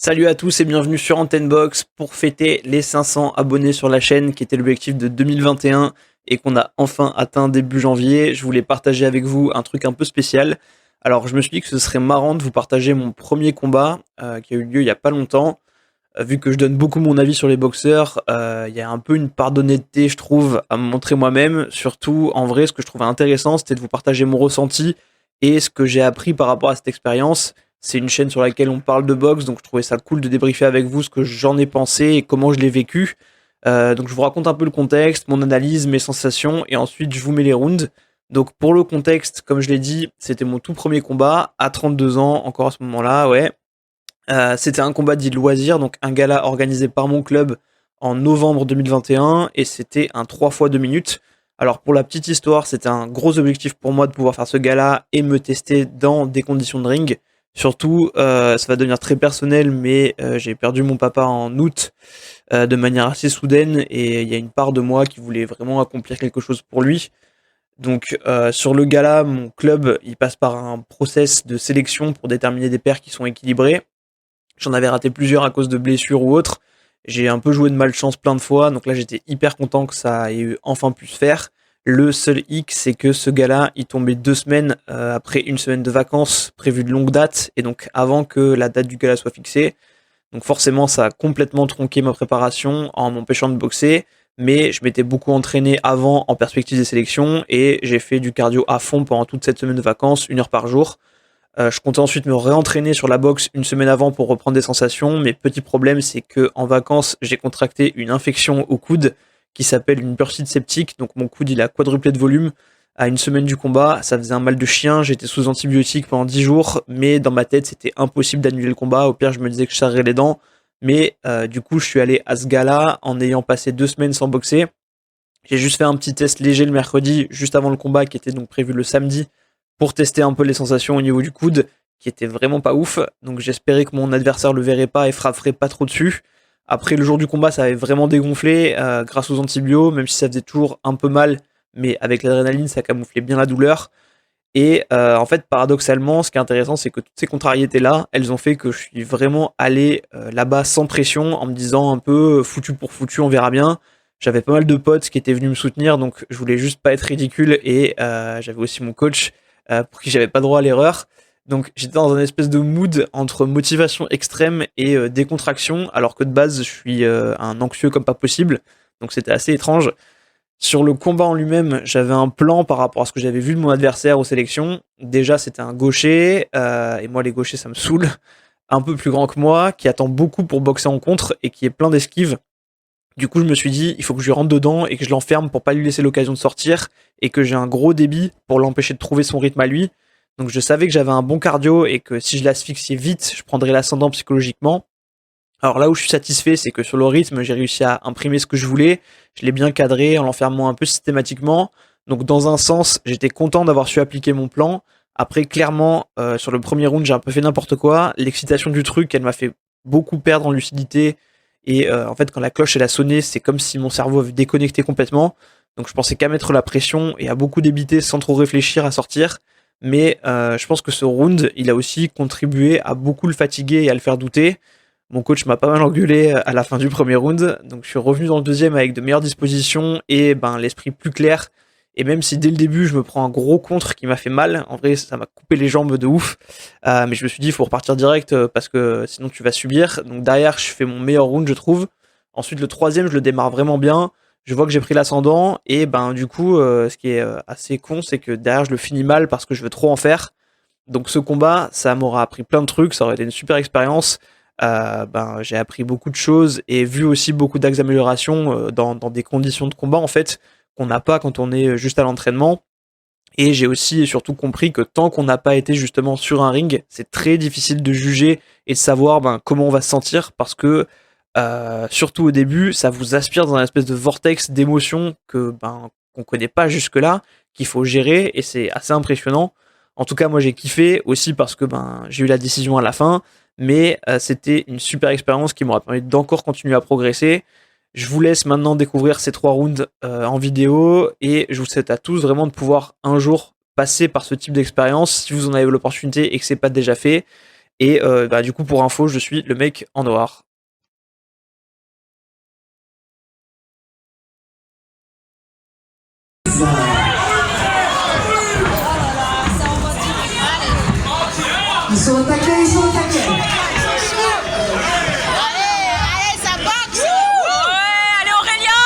Salut à tous et bienvenue sur Antenne Box pour fêter les 500 abonnés sur la chaîne qui était l'objectif de 2021 et qu'on a enfin atteint début janvier. Je voulais partager avec vous un truc un peu spécial. Alors je me suis dit que ce serait marrant de vous partager mon premier combat qui a eu lieu il y a pas longtemps. Vu que je donne beaucoup mon avis sur les boxeurs, il y a un peu une part d'honnêteté je trouve à me montrer moi-même. Surtout en vrai ce que je trouvais intéressant c'était de vous partager mon ressenti et ce que j'ai appris par rapport à cette expérience. C'est une chaîne sur laquelle on parle de boxe, donc je trouvais ça cool de débriefer avec vous ce que j'en ai pensé et comment je l'ai vécu. Donc je vous raconte un peu le contexte, mon analyse, mes sensations, et ensuite je vous mets les rounds. Donc pour le contexte, comme je l'ai dit, c'était mon tout premier combat, à 32 ans, encore à ce moment-là, ouais. C'était un combat dit loisir, donc un gala organisé par mon club en novembre 2021, et c'était un 3 fois 2 minutes. Alors pour la petite histoire, c'était un gros objectif pour moi de pouvoir faire ce gala et me tester dans des conditions de ring. Surtout, ça va devenir très personnel, mais j'ai perdu mon papa en août de manière assez soudaine, et il y a une part de moi qui voulait vraiment accomplir quelque chose pour lui. Donc sur le gala, mon club, il passe par un process de sélection pour déterminer des paires qui sont équilibrées. J'en avais raté plusieurs à cause de blessures ou autres. J'ai un peu joué de malchance plein de fois, donc là j'étais hyper content que ça ait enfin pu se faire. Le seul hic, c'est que ce gala, il tombait 2 semaines après une semaine de vacances prévue de longue date, et donc avant que la date du gala soit fixée. Donc forcément, ça a complètement tronqué ma préparation en m'empêchant de boxer, mais je m'étais beaucoup entraîné avant en perspective des sélections, et j'ai fait du cardio à fond pendant toute cette semaine de vacances, 1 heure par jour. Je comptais ensuite me réentraîner sur la boxe une semaine avant pour reprendre des sensations, mais petit problème, c'est que en vacances, j'ai contracté une infection au coude qui s'appelle une bursite septique, donc mon coude il a quadruplé de volume à une semaine du combat, ça faisait un mal de chien, j'étais sous antibiotiques pendant 10 jours, mais dans ma tête c'était impossible d'annuler le combat, au pire je me disais que je serrais les dents, mais du coup je suis allé à ce gala en ayant passé 2 semaines sans boxer. J'ai juste fait un petit test léger le mercredi, juste avant le combat qui était donc prévu le samedi, pour tester un peu les sensations au niveau du coude, qui était vraiment pas ouf. Donc j'espérais que mon adversaire le verrait pas et frapperait pas trop dessus. Après le jour du combat, ça avait vraiment dégonflé grâce aux antibiotiques, même si ça faisait toujours un peu mal, mais avec l'adrénaline, ça camouflait bien la douleur. Et en fait, paradoxalement, ce qui est intéressant, c'est que toutes ces contrariétés-là, elles ont fait que je suis vraiment allé là-bas sans pression, en me disant un peu foutu pour foutu, on verra bien. J'avais pas mal de potes qui étaient venus me soutenir, donc je voulais juste pas être ridicule, et j'avais aussi mon coach pour qui j'avais pas droit à l'erreur. Donc j'étais dans un espèce de mood entre motivation extrême et décontraction, alors que de base je suis un anxieux comme pas possible. Donc c'était assez étrange. Sur le combat en lui-même, j'avais un plan par rapport à ce que j'avais vu de mon adversaire aux sélections. Déjà, c'était un gaucher, et moi, les gauchers, ça me saoule. Un peu plus grand que moi, qui attend beaucoup pour boxer en contre et qui est plein d'esquives. Du coup, je me suis dit, il faut que je lui rentre dedans et que je l'enferme pour pas lui laisser l'occasion de sortir et que j'ai un gros débit pour l'empêcher de trouver son rythme à lui. Donc, je savais que j'avais un bon cardio et que si je l'asphyxiais vite, je prendrais l'ascendant psychologiquement. Alors là où je suis satisfait, c'est que sur le rythme, j'ai réussi à imprimer ce que je voulais. Je l'ai bien cadré en l'enfermant un peu systématiquement. Donc dans un sens, j'étais content d'avoir su appliquer mon plan. Après, clairement, sur le premier round, j'ai un peu fait n'importe quoi. L'excitation du truc, elle m'a fait beaucoup perdre en lucidité. Et en fait, quand la cloche elle a sonné, c'est comme si mon cerveau avait déconnecté complètement. Donc je pensais qu'à mettre la pression et à beaucoup débiter sans trop réfléchir à sortir. Mais je pense que ce round, il a aussi contribué à beaucoup le fatiguer et à le faire douter. Mon coach m'a pas mal engueulé à la fin du premier round, donc je suis revenu dans le deuxième avec de meilleures dispositions et l'esprit plus clair. Et même si dès le début je me prends un gros contre qui m'a fait mal, en vrai ça m'a coupé les jambes de ouf, mais je me suis dit il faut repartir direct parce que sinon tu vas subir. Donc derrière je fais mon meilleur round je trouve. Ensuite le troisième je le démarre vraiment bien, je vois que j'ai pris l'ascendant et du coup ce qui est assez con c'est que derrière je le finis mal parce que je veux trop en faire. Donc ce combat, ça m'aura appris plein de trucs, ça aurait été une super expérience. J'ai appris beaucoup de choses et vu aussi beaucoup d'axes d'amélioration dans des conditions de combat en fait qu'on n'a pas quand on est juste à l'entraînement. Et j'ai aussi et surtout compris que tant qu'on n'a pas été justement sur un ring, c'est très difficile de juger et de savoir comment on va se sentir parce que surtout au début, ça vous aspire dans un espèce de vortex d'émotions que qu'on connaît pas jusque là, qu'il faut gérer et c'est assez impressionnant. En tout cas, moi j'ai kiffé aussi parce que j'ai eu la décision à la fin, mais c'était une super expérience qui m'aura permis d'encore continuer à progresser. Je vous laisse maintenant découvrir ces 3 rounds en vidéo et je vous souhaite à tous vraiment de pouvoir un jour passer par ce type d'expérience si vous en avez l'opportunité et que c'est pas déjà fait. Et du coup, pour info, je suis le mec en noir. Ils sont au taquet, ils sont au taquet. Allez, ça boxe. Ouais, allez Aurélien.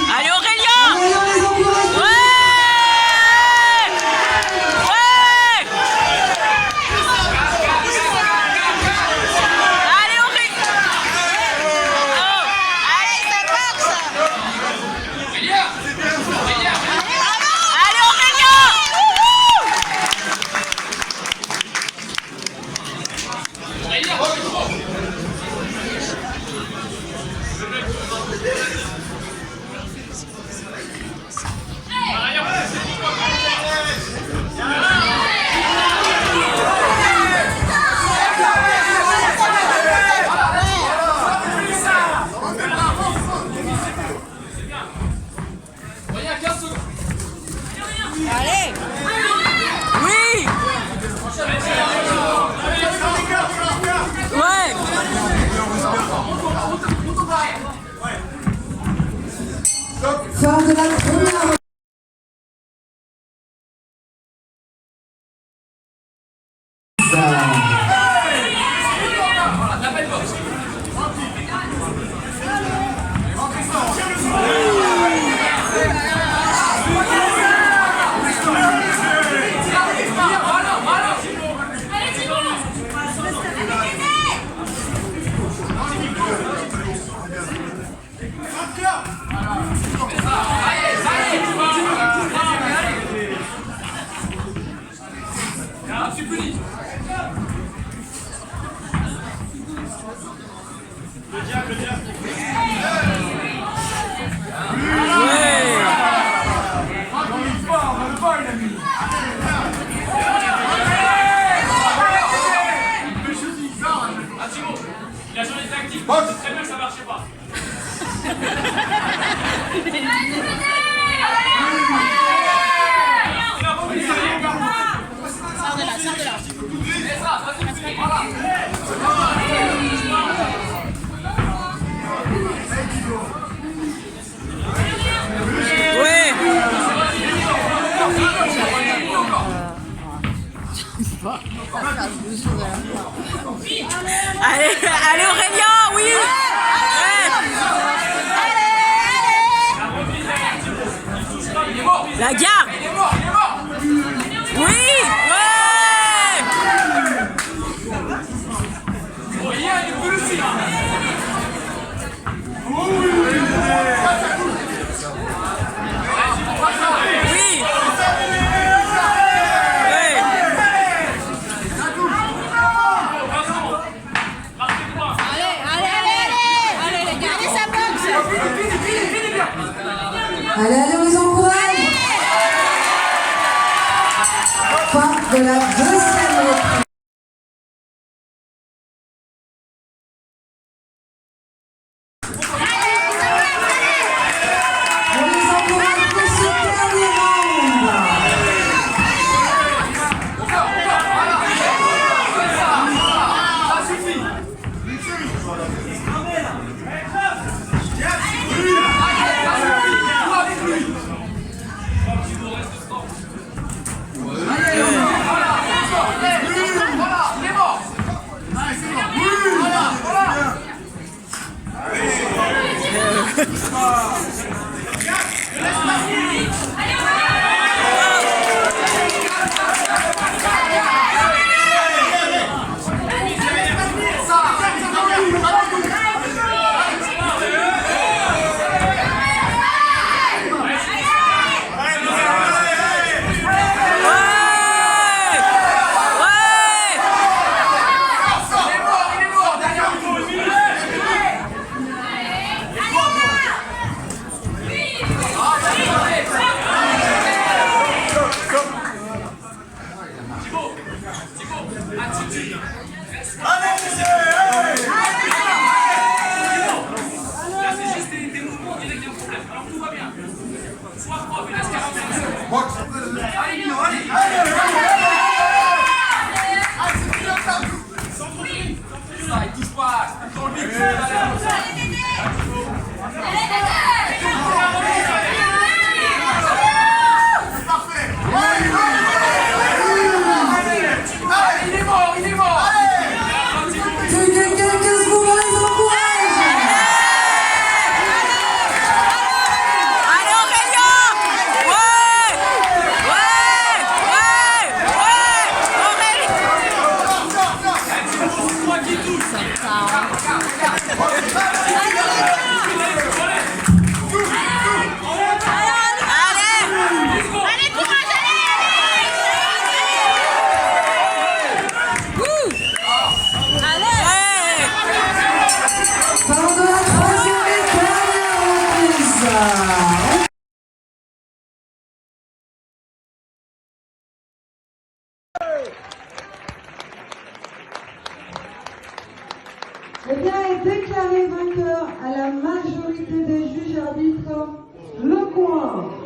Allez Aurélien. Allez Aurélien. Allez, on les encourage. Allez Aurélien. Allez ça boxe. Allez Aurélien. Allez. Oui. Ouais. Fin de la première. Il a changé de tactique, c'est très bien que ça marchait pas. Sors de là, sors de là. Allez, allez Aurélien, oui. Ouais. La gare. Oui. Allez, allez, on les encourage. Fin de la deuxième reprise. On les encourage pour ce dernier round. Eh bien, est déclaré vainqueur à la majorité des juges arbitres, Le Coin.